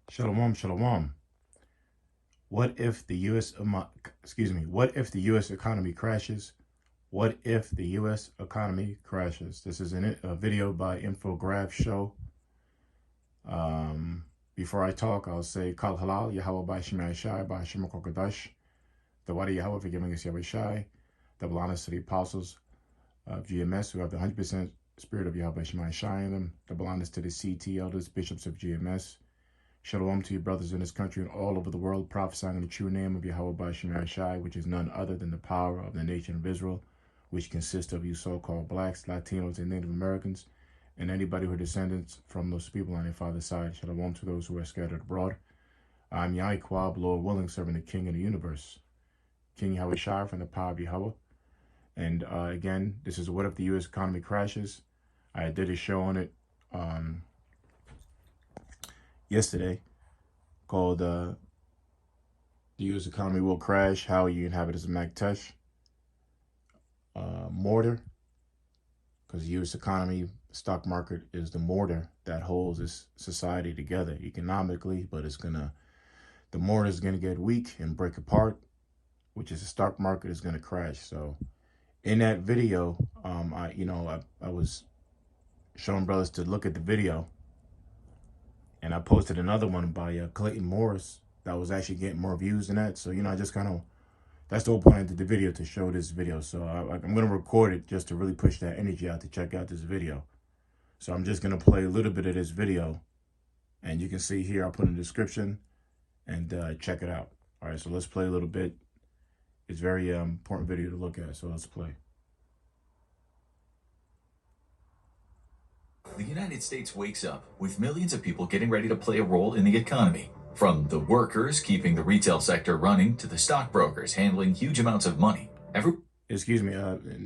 Shalom, shalom. What if the What if the U.S. economy crashes? What if the U.S. economy crashes? This is a video by Infograph Show. Before I talk, I'll say Kal Halal, Yahweh by Shemai Shai, by Shema Kokodash. The Wadi Yahweh for giving us Yahweh Shai. Double honors to the apostles of GMS who have the 100% spirit of Yahweh Shemai Shai in them. Double honors to the CT elders, bishops of GMS. Shalom to you brothers in this country and all over the world, prophesying in the true name of Yahweh Bashim Shai, which is none other than the power of the nation of Israel, which consists of you so-called blacks, Latinos, and Native Americans, and anybody who are descendants from those people on their father's side. Shalom to those who are scattered abroad. I'm Yahikwab, Lord willing, serving the King of the universe, King Yahweh Shai from the power of Yahweh. And again, this is what if the U.S. economy crashes. I did a show on it yesterday called the U.S. economy will crash, how you inhabit as a Maktesh mortar, because the U.S. economy stock market is the mortar that holds this society together economically, but the mortar is gonna get weak and break apart, which is the stock market is gonna crash. So in that video, I was showing brothers to look at the video. And I posted another one by Clayton Morris that was actually getting more views than that. So, I just that's the whole point of the video, to show this video. So I'm going to record it just to really push that energy out to check out this video. So I'm just going to play a little bit of this video. And you can see here, I'll put in the description and check it out. All right, so let's play a little bit. It's a very important video to look at. So let's play. The United States wakes up with millions of people getting ready to play a role in the economy. From the workers keeping the retail sector running to the stockbrokers handling huge amounts of money. Excuse me,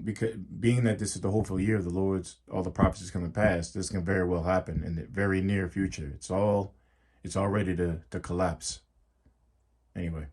because being that this is the hopeful year of the Lord's, all the prophecies coming past, this can very well happen in the very near future. It's all ready to collapse. Anyway.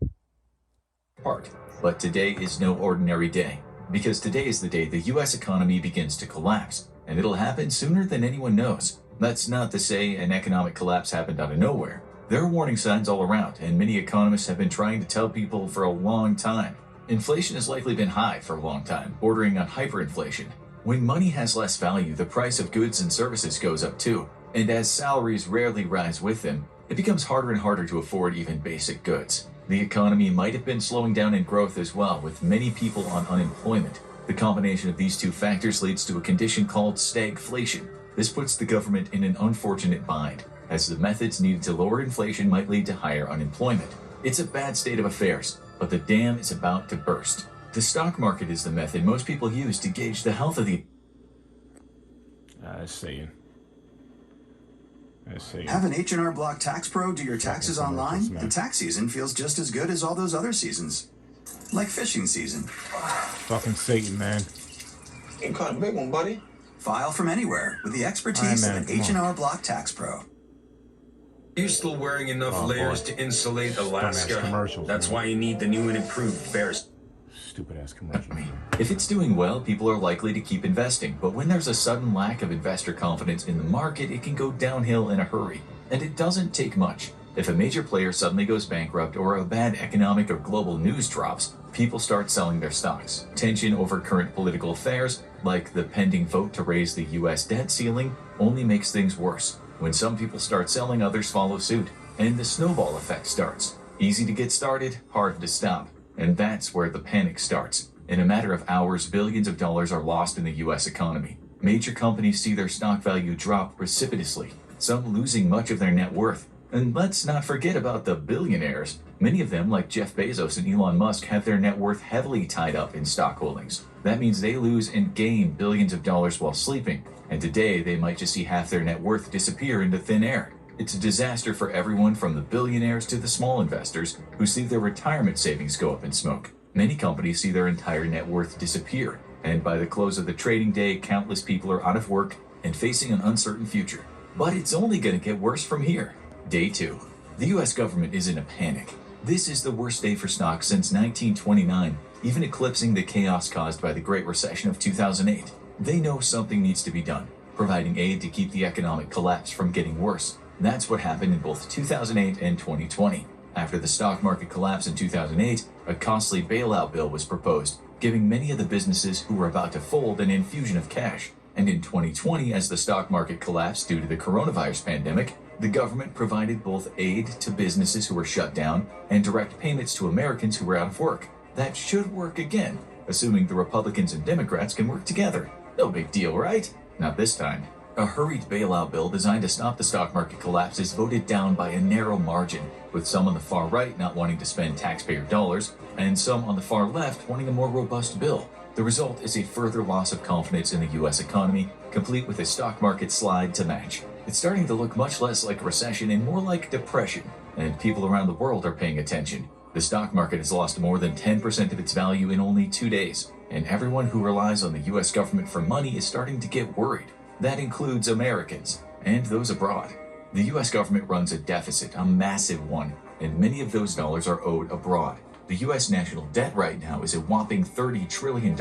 But today is no ordinary day, because today is the day the U.S. economy begins to collapse. And it'll happen sooner than anyone knows. That's not to say an economic collapse happened out of nowhere. There are warning signs all around, and many economists have been trying to tell people for a long time. Inflation has likely been high for a long time, bordering on hyperinflation. When money has less value, the price of goods and services goes up too. And as salaries rarely rise with them, it becomes harder and harder to afford even basic goods. The economy might have been slowing down in growth as well, with many people on unemployment. The combination of these two factors leads to a condition called stagflation. This puts the government in an unfortunate bind, as the methods needed to lower inflation might lead to higher unemployment. It's a bad state of affairs, but the dam is about to burst. The stock market is the method most people use to gauge the health of the... Have an H&R Block Tax Pro do your taxes online? The tax season feels just as good as all those other seasons. Like fishing season. Fucking Satan, man. You caught a big one, buddy. File from anywhere with the expertise of an H&R Block Tax Pro. You're still wearing enough layers to insulate Alaska. That's why you need the new and improved Bears. Stupid ass commercial. If it's doing well, people are likely to keep investing. But when there's a sudden lack of investor confidence in the market, it can go downhill in a hurry. And it doesn't take much. If a major player suddenly goes bankrupt or a bad economic or global news drops, people start selling their stocks. Tension over current political affairs, like the pending vote to raise the U.S. debt ceiling, only makes things worse. When some people start selling, others follow suit, and the snowball effect starts. Easy to get started, hard to stop. And that's where the panic starts. In a matter of hours, billions of dollars are lost in the U.S. economy. Major companies see their stock value drop precipitously, some losing much of their net worth. And let's not forget about the billionaires. Many of them, like Jeff Bezos and Elon Musk, have their net worth heavily tied up in stock holdings. That means they lose and gain billions of dollars while sleeping. And today, they might just see half their net worth disappear into thin air. It's a disaster for everyone from the billionaires to the small investors who see their retirement savings go up in smoke. Many companies see their entire net worth disappear. And by the close of the trading day, countless people are out of work and facing an uncertain future. But it's only going to get worse from here. Day 2. The U.S. government is in a panic. This is the worst day for stocks since 1929, even eclipsing the chaos caused by the Great Recession of 2008. They know something needs to be done, providing aid to keep the economic collapse from getting worse. That's what happened in both 2008 and 2020. After the stock market collapsed in 2008, a costly bailout bill was proposed, giving many of the businesses who were about to fold an infusion of cash. And in 2020, as the stock market collapsed due to the coronavirus pandemic, the government provided both aid to businesses who were shut down and direct payments to Americans who were out of work. That should work again, assuming the Republicans and Democrats can work together. No big deal, right? Not this time. A hurried bailout bill designed to stop the stock market collapse is voted down by a narrow margin, with some on the far right not wanting to spend taxpayer dollars, and some on the far left wanting a more robust bill. The result is a further loss of confidence in the U.S. economy, complete with a stock market slide to match. It's starting to look much less like a recession and more like depression, and people around the world are paying attention. The stock market has lost more than 10% of its value in only 2 days, and everyone who relies on the U.S. government for money is starting to get worried. That includes Americans and those abroad. The U.S. government runs a deficit, a massive one, and many of those dollars are owed abroad. The U.S. national debt right now is a whopping $30 trillion,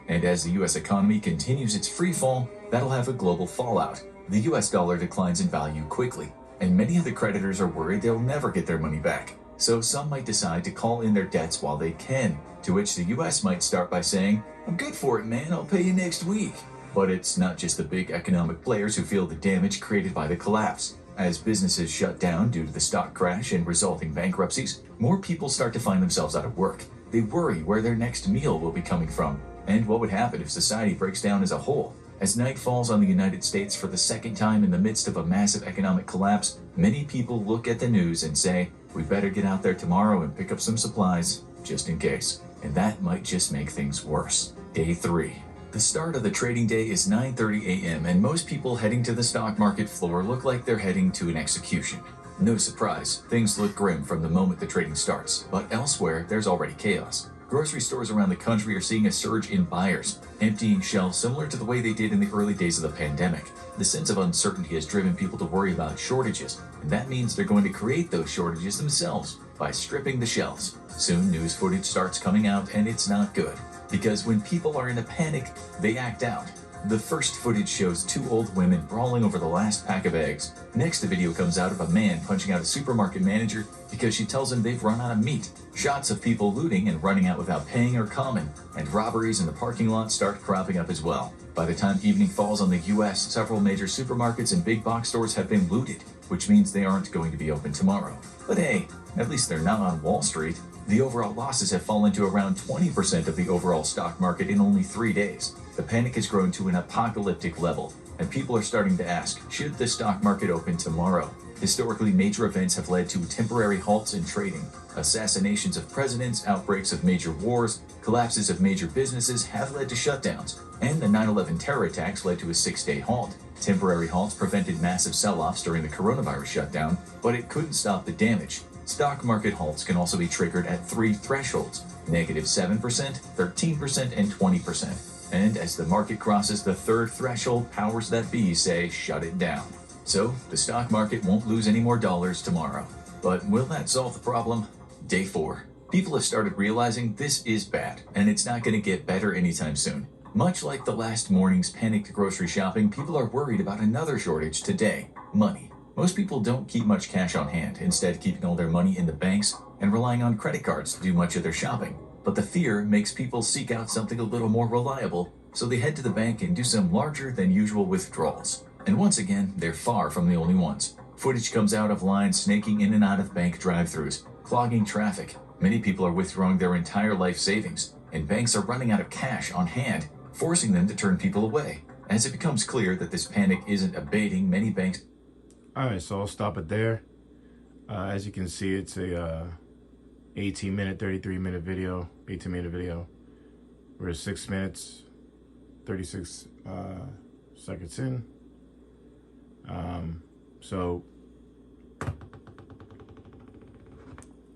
and as the U.S. economy continues its free fall, that'll have a global fallout. The U.S. dollar declines in value quickly, and many of the creditors are worried they'll never get their money back. So some might decide to call in their debts while they can, to which the U.S. might start by saying, "I'm good for it, man, I'll pay you next week." But it's not just the big economic players who feel the damage created by the collapse. As businesses shut down due to the stock crash and resulting bankruptcies, more people start to find themselves out of work. They worry where their next meal will be coming from, and what would happen if society breaks down as a whole. As night falls on the United States for the second time in the midst of a massive economic collapse, many people look at the news and say, "We better get out there tomorrow and pick up some supplies, just in case." And that might just make things worse. Day 3. The start of the trading day is 9:30 a.m. and most people heading to the stock market floor look like they're heading to an execution. No surprise, things look grim from the moment the trading starts, but elsewhere there's already chaos. Grocery stores around the country are seeing a surge in buyers, emptying shelves similar to the way they did in the early days of the pandemic. The sense of uncertainty has driven people to worry about shortages, and that means they're going to create those shortages themselves by stripping the shelves. Soon news footage starts coming out and it's not good. Because when people are in a panic, they act out. The first footage shows 2 old women brawling over the last pack of eggs. Next, the video comes out of a man punching out a supermarket manager because she tells him they've run out of meat. Shots of people looting and running out without paying are common, and robberies in the parking lot start cropping up as well. By the time evening falls on the U.S., several major supermarkets and big box stores have been looted, which means they aren't going to be open tomorrow. But hey, at least they're not on Wall Street. The overall losses have fallen to around 20% of the overall stock market in only 3 days. The panic has grown to an apocalyptic level, and people are starting to ask, should the stock market open tomorrow? Historically, major events have led to temporary halts in trading. Assassinations of presidents, outbreaks of major wars, collapses of major businesses have led to shutdowns, and the 9/11 terror attacks led to a 6-day halt. Temporary halts prevented massive sell-offs during the coronavirus shutdown, but it couldn't stop the damage. Stock market halts can also be triggered at 3 thresholds, -7%, 13%, and 20%. And as the market crosses the 3rd threshold, powers that be say shut it down. So the stock market won't lose any more dollars tomorrow. But will that solve the problem? Day 4. People have started realizing this is bad, and it's not going to get better anytime soon. Much like the last morning's panicked grocery shopping, people are worried about another shortage today: money. Most people don't keep much cash on hand, instead keeping all their money in the banks and relying on credit cards to do much of their shopping. But the fear makes people seek out something a little more reliable, so they head to the bank and do some larger than usual withdrawals. And once again, they're far from the only ones. Footage comes out of lines snaking in and out of bank drive-thrus, clogging traffic. Many people are withdrawing their entire life savings, and banks are running out of cash on hand, forcing them to turn people away. As it becomes clear that this panic isn't abating, many banks... Alright, so I'll stop it there. As you can see, it's a 18-minute, 33-minute video, 18-minute video. We're 6 minutes, 36 seconds in.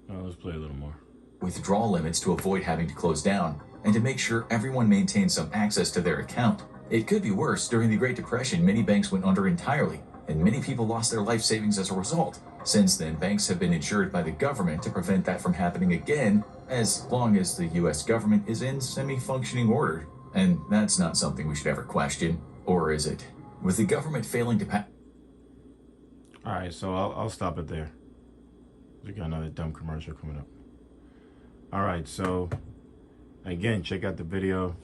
Let's play a little more. Withdrawal limits to avoid having to close down, and to make sure everyone maintains some access to their account. It could be worse. During the Great Depression, many banks went under entirely, and many people lost their life savings as a result. Since then, banks have been insured by the government to prevent that from happening again, as long as the U.S. government is in semi-functioning order. And that's not something we should ever question, or is it? With the government failing to All right, so I'll stop it there. We got another dumb commercial coming up. All right, so again, check out the video.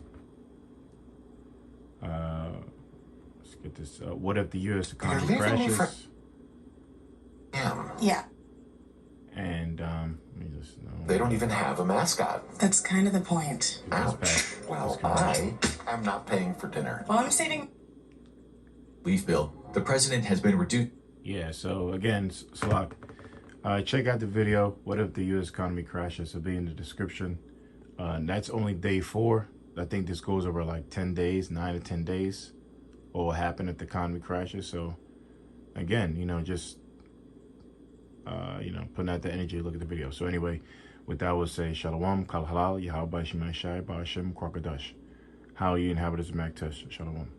Let's get this. What if the U.S. economy crashes? Yeah. And let me just. They don't even have a mascot. That's kind of the point. Ouch. Well, I am not paying for dinner. Well, I'm saving. Leaf bill. The president has been reduced. Yeah, so again, Salak, check out the video. What if the U.S. economy crashes? It'll be in the description. That's only day 4. I think this goes over like 10 days, 9 to 10 days. What will happen if the economy crashes? So again, just putting out the energy, look at the video. So anyway, with that, I will say Shalom, Kal Halal, Yahweh Shemai Shai, Ba'ashem, Kwakadash. How ye inhabitants of Maktesh, Shalom.